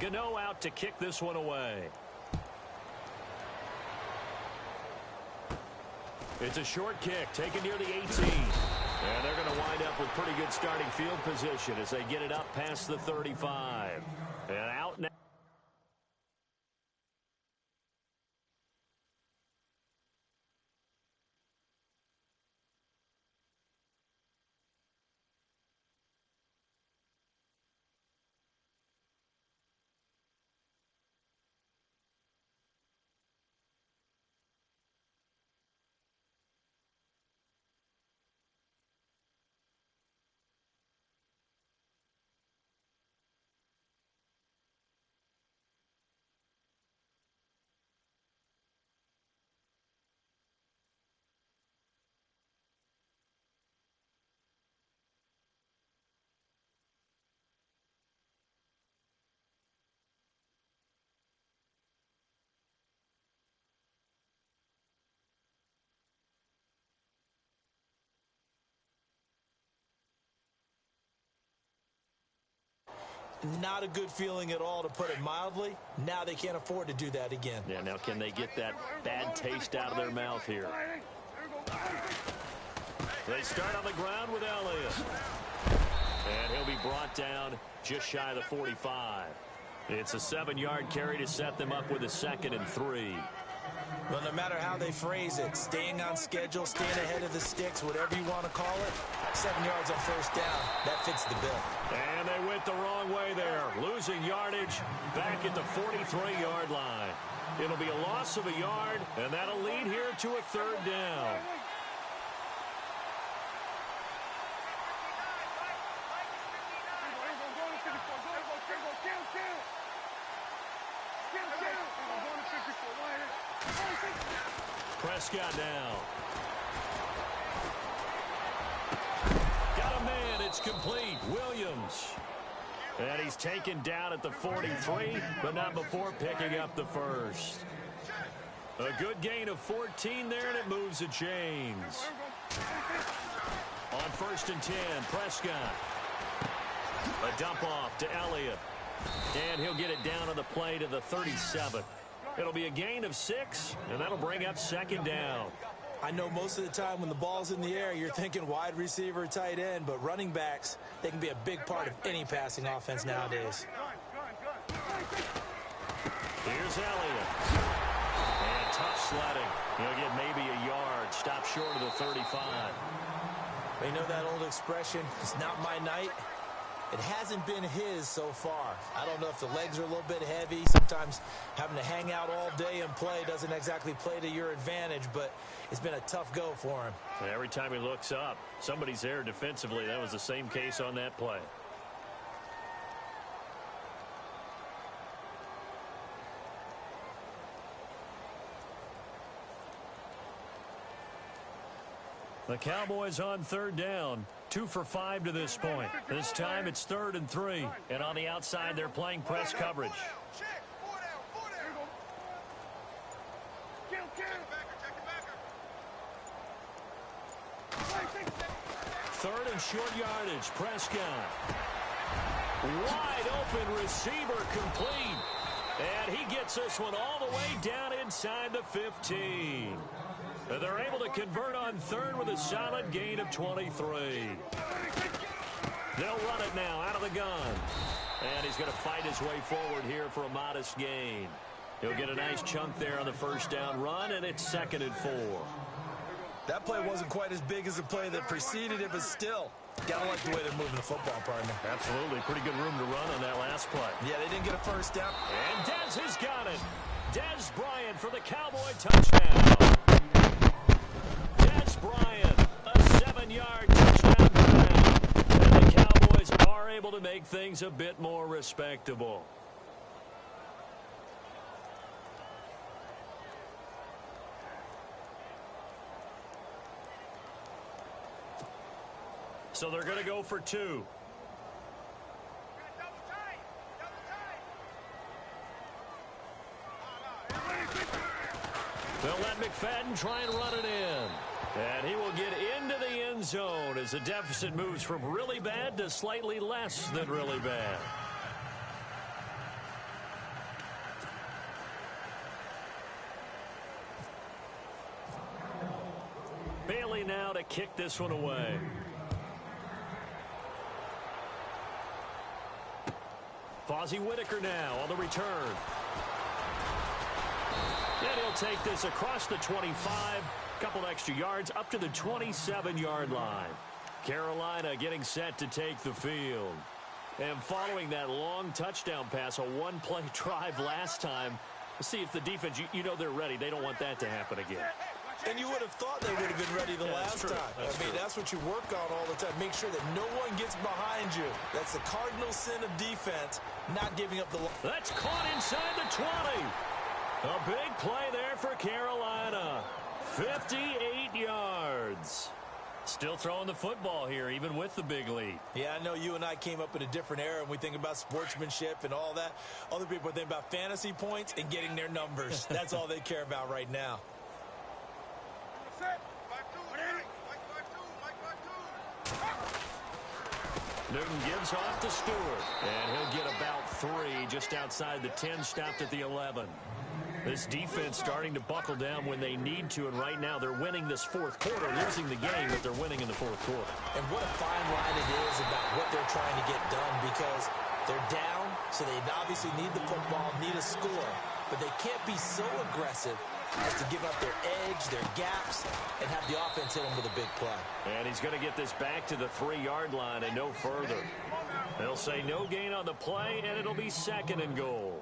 Gano out to kick this one away. It's a short kick taken near the 18. And they're going to wind up with pretty good starting field position as they get it up past the 35. And out now. Not a good feeling at all, to put it mildly. Now they can't afford to do that again. Yeah, now can they get that bad taste out of their mouth here? They start on the ground with Elliott. And he'll be brought down just shy of the 45. It's a 7-yard carry to set them up with a 2nd and 3. Well, no matter how they phrase it, staying on schedule, staying ahead of the sticks, whatever you want to call it, 7 yards on first down, that fits the bill. And they went the wrong way there, losing yardage back at the 43-yard line. It'll be a loss of a yard, and that'll lead here to a 3rd down. Prescott down. Got a man. It's complete. Williams. And he's taken down at the 43, but not before picking up the first. A good gain of 14 there, and it moves the chains. On 1st and 10, Prescott. A dump off to Elliott. And he'll get it down on the play to the 37. It'll be a gain of 6, and that'll bring up 2nd down. I know most of the time when the ball's in the air, you're thinking wide receiver, tight end, but running backs, they can be a big part of any passing offense nowadays. Here's Elliott. And tough sledding. He'll get maybe a yard, stop short of the 35. They know that old expression, it's not my night. It hasn't been his so far. I don't know if the legs are a little bit heavy. Sometimes having to hang out all day and play doesn't exactly play to your advantage, but it's been a tough go for him. And every time he looks up, somebody's there defensively. That was the same case on that play. The Cowboys on 3rd down. 2 for 5 to this point. This time it's 3rd and 3. And on the outside, they're playing press coverage. 3rd and short yardage. Prescott. Wide open receiver complete. And he gets this one all the way down inside the 15. They're able to convert on 3rd with a solid gain of 23. They'll run it now out of the gun. And he's going to fight his way forward here for a modest gain. He'll get a nice chunk there on the 1st down run, and it's 2nd and 4. That play wasn't quite as big as the play that preceded it, but still, gotta like the way they're moving the football, partner. Absolutely. Pretty good room to run on that last play. Yeah, they didn't get a 1st down. And Dez has got it. Dez Bryant for the Cowboy touchdown. Bryant, a 7-yard touchdown grab. And the Cowboys are able to make things a bit more respectable. So they're going to go for 2. They'll let McFadden try and run it in. And he will get into the end zone as the deficit moves from really bad to slightly less than really bad. ready now to kick this one away. Fozzie Whitaker now on the return. And he'll take this across the 25. Couple extra yards up to the 27-yard line. Carolina getting set to take the field. And following that long touchdown pass, a one-play drive last time, we'll see if the defense, you know they're ready. They don't want that to happen again. And you would have thought they would have been ready the last time. That's what you work on all the time. Make sure that no one gets behind you. That's the cardinal sin of defense, not giving up the... That's caught inside the 20. A big play there for Carolina. 58 yards. Still throwing the football here, even with the big lead. Yeah, I know you and I came up in a different era, and we think about sportsmanship and all that. Other people think about fantasy points and getting their numbers. That's all they care about right now. Newton gives off to Stewart, and he'll get about 3 just outside the 10, stopped at the 11. This defense starting to buckle down when they need to, and right now they're winning this fourth quarter, losing the game, but they're winning in the fourth quarter. And what a fine line it is about what they're trying to get done, because they're down, so they obviously need the football, need a score, but they can't be so aggressive as to give up their edge, their gaps, and have the offense hit them with a big play. And he's going to get this back to the 3-yard line and no further. They'll say no gain on the play, and it'll be 2nd and goal.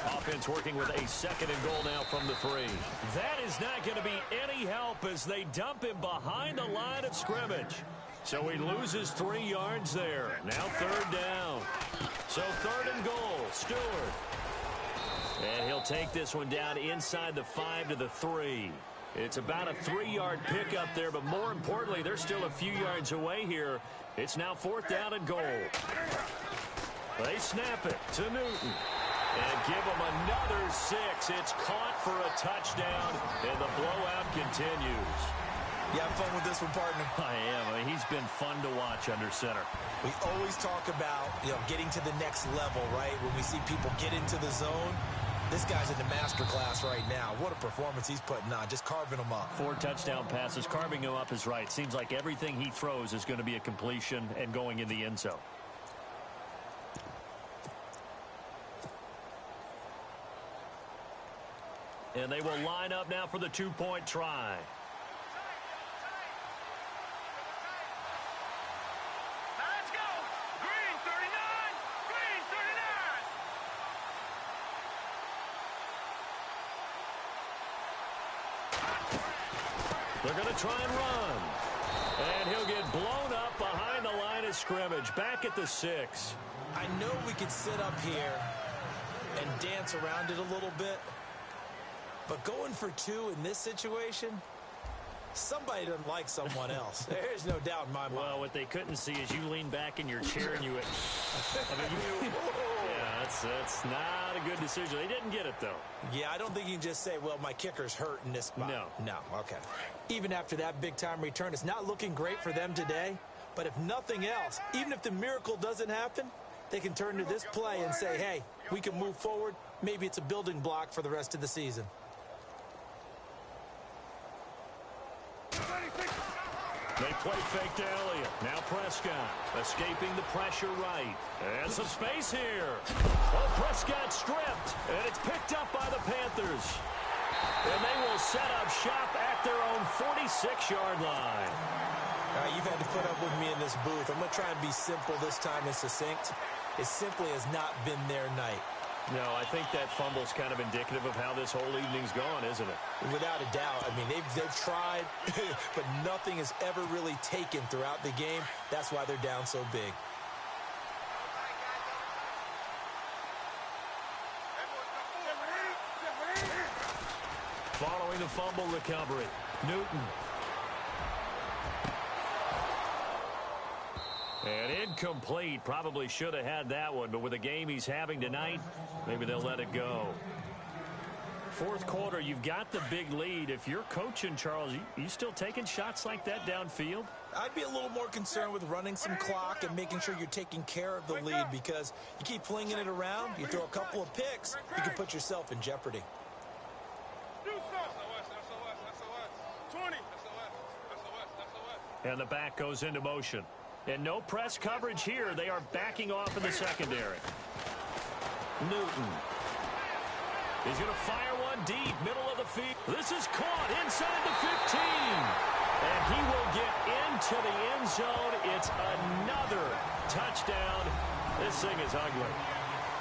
Offense working with a 2nd and goal now from the 3. That is not going to be any help as they dump him behind the line of scrimmage. So he loses 3 yards there. Now 3rd down. So 3rd and goal, Stewart. And he'll take this one down inside the 5 to the 3. It's about a 3-yard pickup there, but more importantly, they're still a few yards away here. It's now 4th down and goal. They snap it to Newton. And give him another 6. It's caught for a touchdown, and the blowout continues. You have fun with this one, partner? I am. I mean, he's been fun to watch under center. We always talk about, getting to the next level, right? When we see people get into the zone, this guy's in the master class right now. What a performance he's putting on, just carving them up. 4 touchdown passes. Carving him up is right. Seems like everything he throws is going to be a completion and going in the end zone. And they will line up now for the 2-point try. Let's go. Green 39. Green 39. They're going to try and run. And he'll get blown up behind the line of scrimmage. Back at the 6. I know we could sit up here and dance around it a little bit. But going for 2 in this situation, somebody doesn't like someone else. There's no doubt in my mind. Well, what they couldn't see is you lean back in your chair and you... yeah, that's not a good decision. They didn't get it, though. Yeah, I don't think you can just say, well, my kicker's hurt in this spot. No, okay. Even after that big-time return, it's not looking great for them today. But if nothing else, even if the miracle doesn't happen, they can turn to this play and say, hey, we can move forward. Maybe it's a building block for the rest of the season. They play fake to Elliott. Now Prescott escaping the pressure right. And some space here. Oh, Prescott stripped. And it's picked up by the Panthers. And they will set up shop at their own 46-yard line. All right, you've had to put up with me in this booth. I'm going to try and be simple this time and succinct. It simply has not been their night. No, I think that fumble's kind of indicative of how this whole evening's gone, isn't it? Without a doubt. I mean, they've tried, but nothing has ever really taken throughout the game. That's why they're down so big. Following the fumble recovery, Newton. And incomplete. Probably should have had that one, but with the game he's having tonight, maybe they'll let it go. Fourth quarter, you've got the big lead. If you're coaching, Charles, you still taking shots like that downfield? I'd be a little more concerned with running some clock and making sure you're taking care of the lead, because you keep flinging it around, you throw a couple of picks, you can put yourself in jeopardy. And the back goes into motion. And no press coverage here. They are backing off in the secondary. Newton. He's going to fire one deep, middle of the field. This is caught inside the 15. And he will get into the end zone. It's another touchdown. This thing is ugly.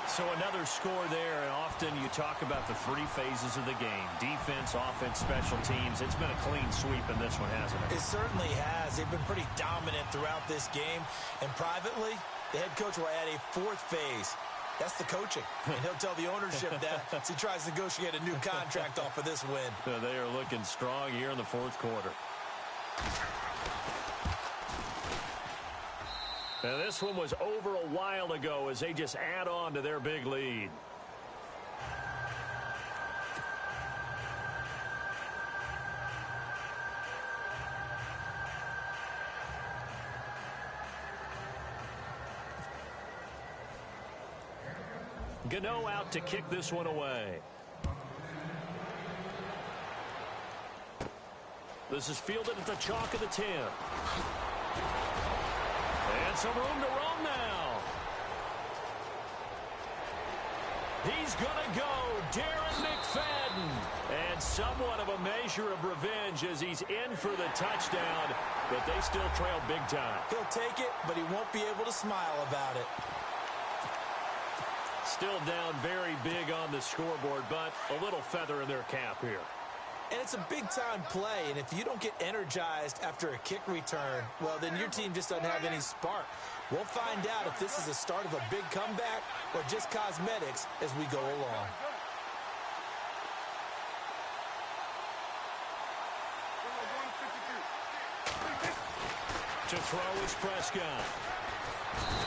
So another score there, and often you talk about the three phases of the game. Defense, offense, special teams. It's been a clean sweep in this one, hasn't it? It certainly has. They've been pretty dominant throughout this game. And privately, the head coach will add a fourth phase. That's the coaching. And he'll tell the ownership that as he tries to negotiate a new contract off of this win. They are looking strong here in the fourth quarter. Now, this one was over a while ago as they just add on to their big lead. Gano out to kick this one away. This is fielded at the chalk of the 10. And some room to roam now. He's going to go, Darren McFadden. And somewhat of a measure of revenge as he's in for the touchdown, but they still trail big time. He'll take it, but he won't be able to smile about it. Still down very big on the scoreboard, but a little feather in their cap here. And it's a big-time play, and if you don't get energized after a kick return, well, then your team just doesn't have any spark. We'll find out if this is the start of a big comeback or just cosmetics as we go along. To throw is Prescott.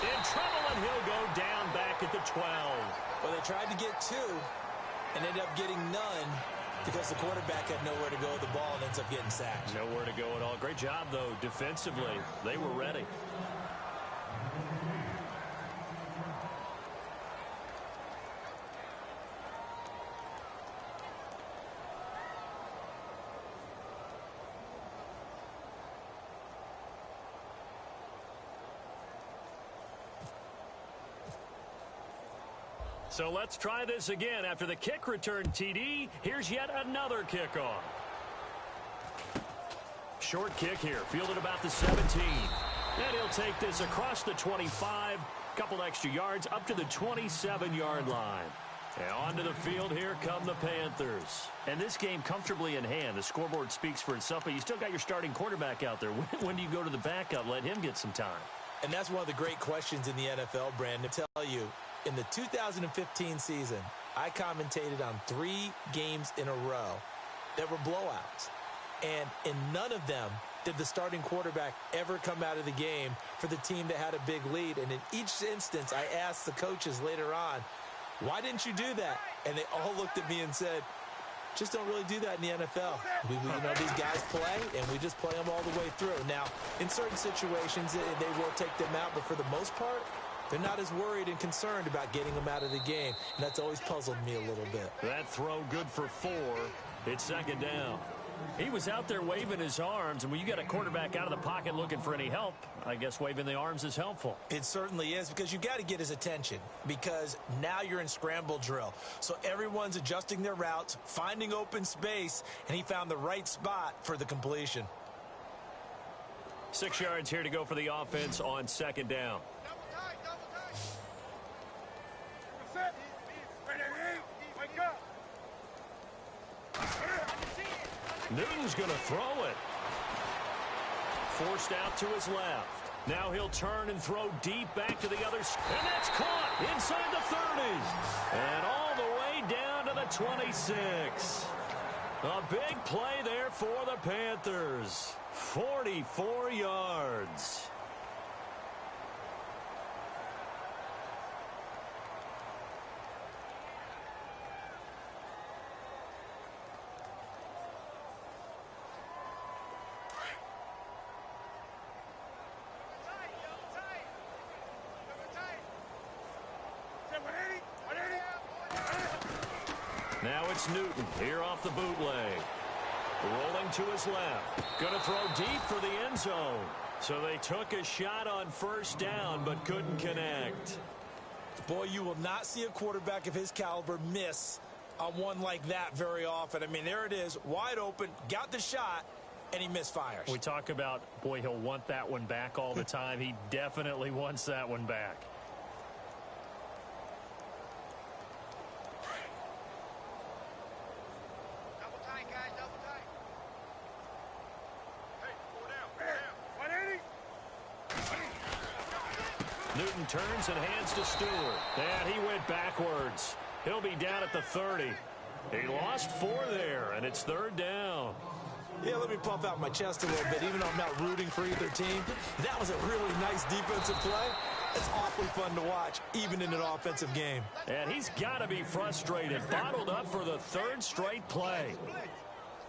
In trouble, and he'll go down back at the 12. Well, they tried to get two and ended up getting none because the quarterback had nowhere to go with the ball and ends up getting sacked. Nowhere to go at all. Great job, though, defensively. They were ready. So let's try this again. After the kick return TD, here's yet another kickoff. Short kick here, fielded about the 17. And he'll take this across the 25, couple extra yards, up to the 27-yard line. And onto the field, here come the Panthers. And this game comfortably in hand. The scoreboard speaks for itself, but you still got your starting quarterback out there. When do you go to the backup? Let him get some time. And that's one of the great questions in the NFL, Brandon, to tell you. In the 2015 season, I commentated on 3 games in a row that were blowouts. And in none of them did the starting quarterback ever come out of the game for the team that had a big lead. And in each instance, I asked the coaches later on, why didn't you do that? And they all looked at me and said, just don't really do that in the NFL. You know, these guys play, and we just play them all the way through. Now, in certain situations, they will take them out, but for the most part, they're not as worried and concerned about getting them out of the game, and that's always puzzled me a little bit. That throw good for 4. It's second down. He was out there waving his arms, and when you got a quarterback out of the pocket looking for any help, I guess waving the arms is helpful. It certainly is, because you got to get his attention, because now you're in scramble drill. So everyone's adjusting their routes, finding open space, and he found the right spot for the completion. 6 yards here to go for the offense on second down. Newton's going to throw it. Forced out to his left. Now he'll turn and throw deep back to the other side. And that's caught inside the 30. And all the way down to the 26. A big play there for the Panthers. 44 yards. Now it's Newton here off the bootleg. Rolling to his left. Going to throw deep for the end zone. So they took a shot on first down but couldn't connect. Boy, you will not see a quarterback of his caliber miss on one like that very often. I mean, there it is, wide open, got the shot, and he misfires. We talk about, boy, he'll want that one back all the time. He definitely wants that one back. Double tight, guys, double tight. Hey, 4 down. 180. Newton turns and hands to Stewart. And he went backwards. He'll be down at the 30. He lost 4 there, and it's third down. Yeah, let me pump out my chest a little bit, even though I'm not rooting for either team. That was a really nice defensive play. It's awfully fun to watch, even in an offensive game. And he's got to be frustrated. Bottled up for the 3rd straight play.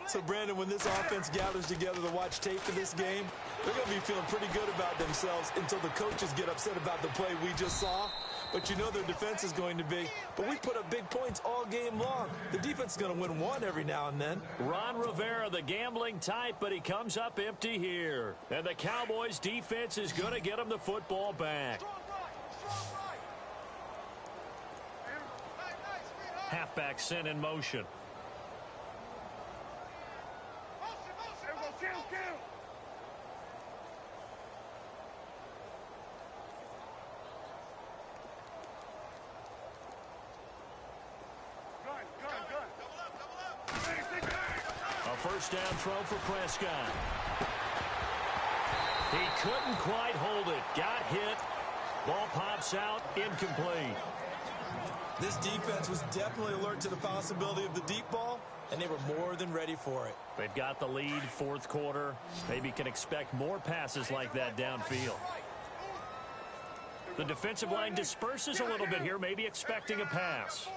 So, Brandon, when this offense gathers together to watch tape for this game, they're going to be feeling pretty good about themselves until the coaches get upset about the play we just saw. But you know their defense is going to be. But we put up big points all game long. The defense is going to win one every now and then. Ron Rivera, the gambling type, but he comes up empty here. And the Cowboys' defense is going to get him the football back. Halfback sent in motion. First down throw for Prescott. He couldn't quite hold it. Got hit. Ball pops out. Incomplete. This defense was definitely alert to the possibility of the deep ball, and they were more than ready for it. They've got the lead, 4th quarter. Maybe can expect more passes like that downfield. The defensive line disperses a little bit here, maybe expecting a pass.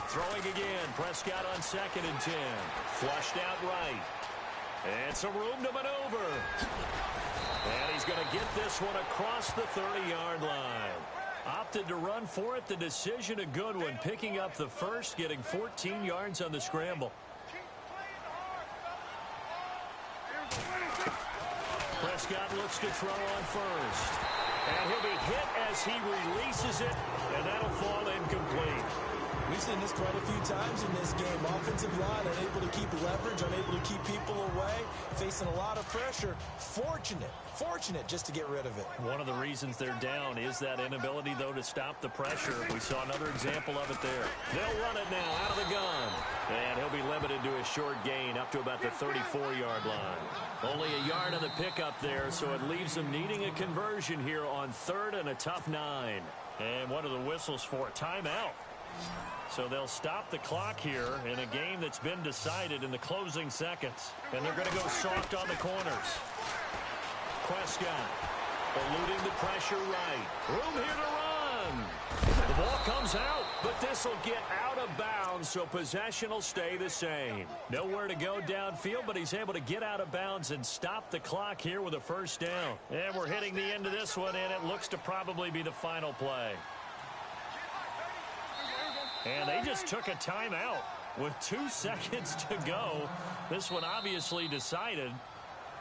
Throwing again. Prescott on 2nd and 10. Flushed out right. And some room to maneuver. And he's going to get this one across the 30-yard line. Opted to run for it. The decision a good one. Picking up the first, getting 14 yards on the scramble. Prescott looks to throw on first. And he'll be hit as he releases it. And that'll fall incomplete. We've seen this quite a few times in this game. Offensive line unable to keep leverage, unable to keep people away, facing a lot of pressure. Fortunate just to get rid of it. One of the reasons they're down is that inability, though, to stop the pressure. We saw another example of it there. They'll run it now out of the gun. And he'll be limited to a short gain up to about the 34-yard line. Only a yard of the pickup there, so it leaves them needing a conversion here on 3rd and a tough 9. And what are the whistles for? Timeout. So they'll stop the clock here in a game that's been decided in the closing seconds. And they're going to go soft on the corners. Prescott eluding the pressure right. Room here to run. The ball comes out, but this will get out of bounds, so possession will stay the same. Nowhere to go downfield, but he's able to get out of bounds and stop the clock here with a first down. And we're hitting the end of this one, and it looks to probably be the final play. And they just took a timeout with 2 seconds to go. This one obviously decided.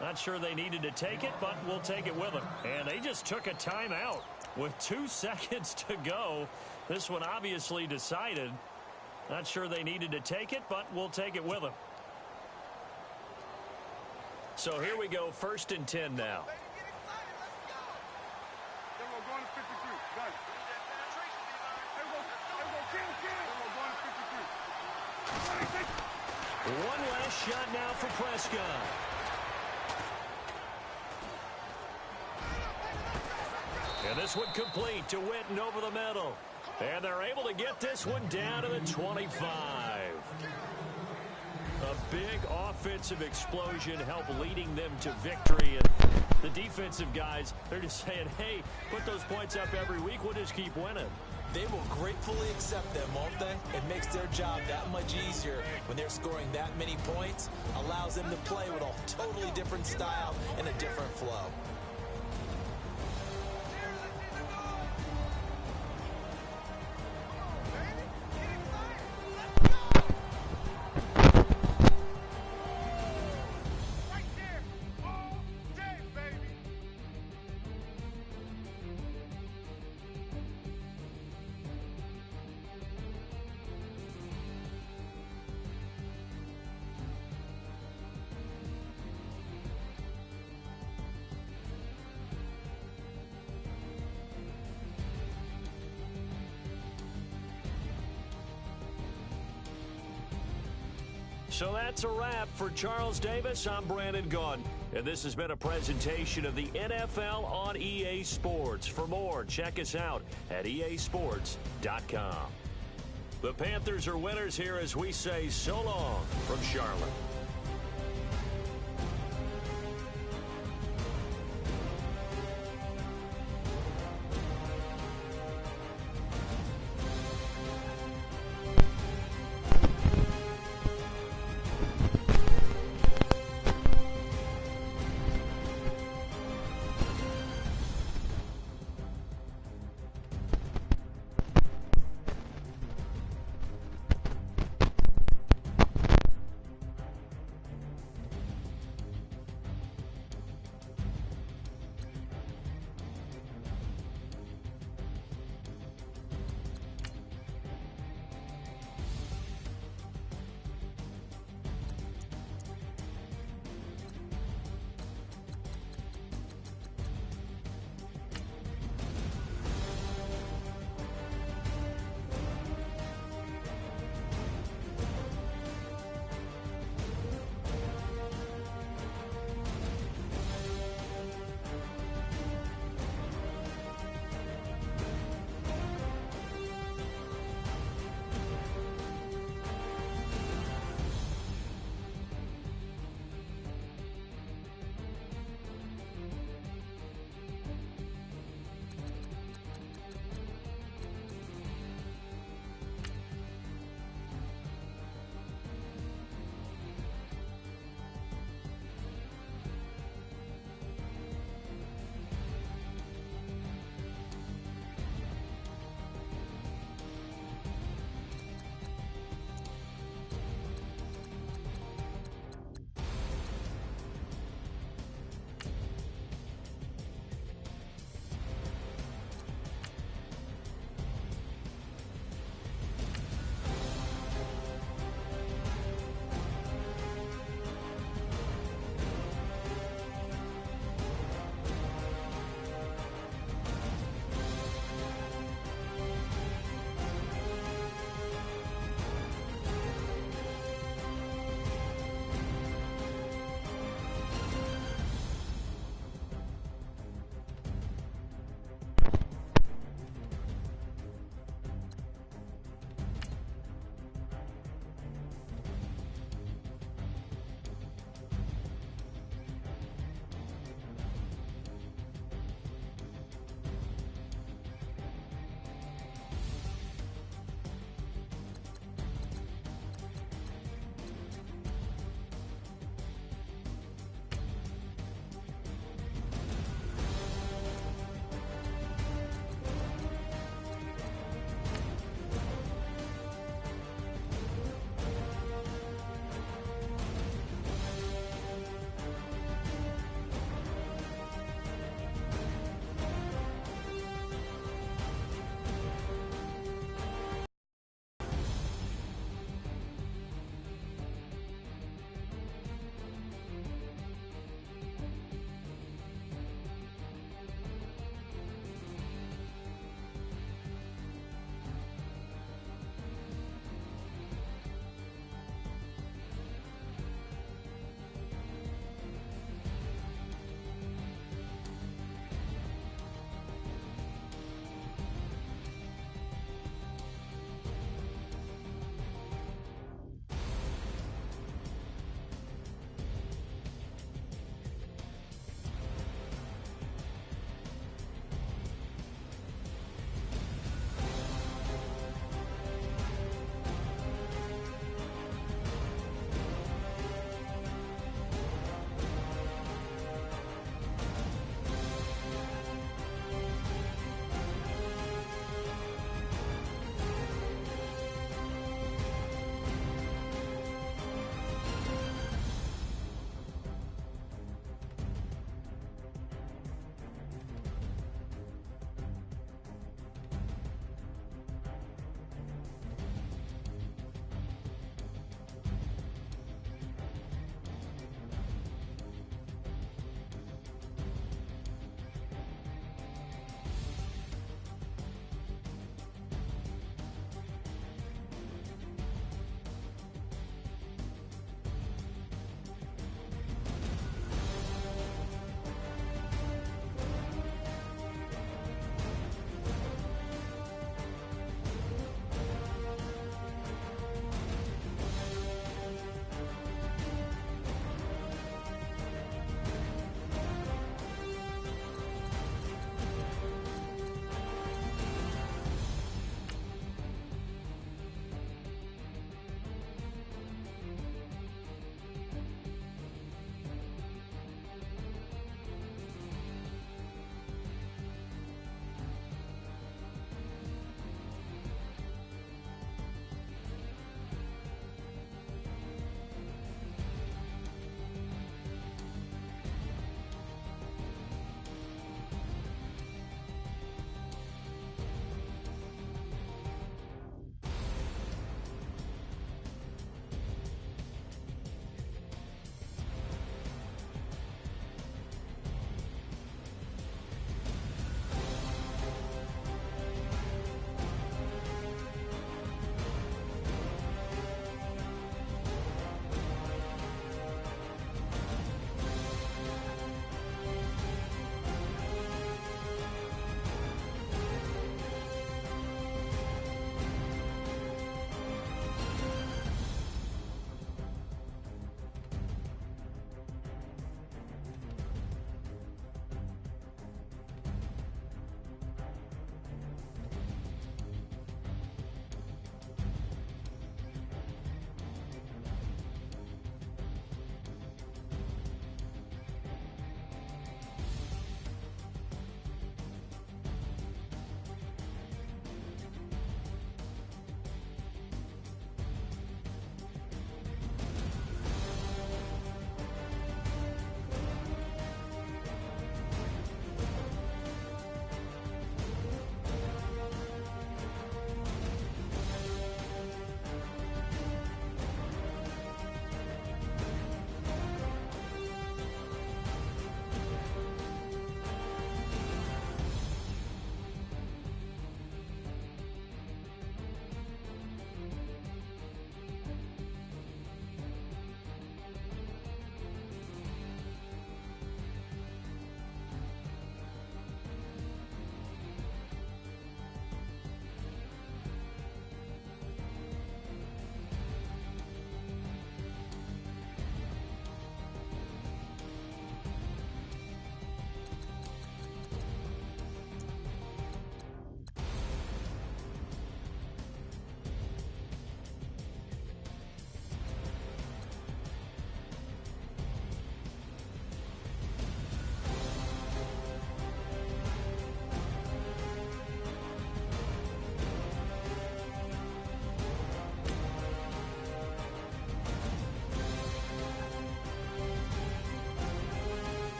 Not sure they needed to take it, but we'll take it with them. And they just took a timeout with 2 seconds to go. This one obviously decided. Not sure they needed to take it, but we'll take it with them. So here we go, 1st and 10 now. One last shot now for Prescott. And this one complete to Witten over the middle. And they're able to get this one down to the 25. A big offensive explosion helped leading them to victory. And the defensive guys, they're just saying, hey, put those points up every week. We'll just keep winning. They will gratefully accept them, won't they? It makes their job that much easier when they're scoring that many points. Allows them to play with a totally different style and a different flow. So that's a wrap. For Charles Davis, I'm Brandon Gaudin. And this has been a presentation of the NFL on EA Sports. For more, check us out at easports.com. The Panthers are winners here as we say so long from Charlotte.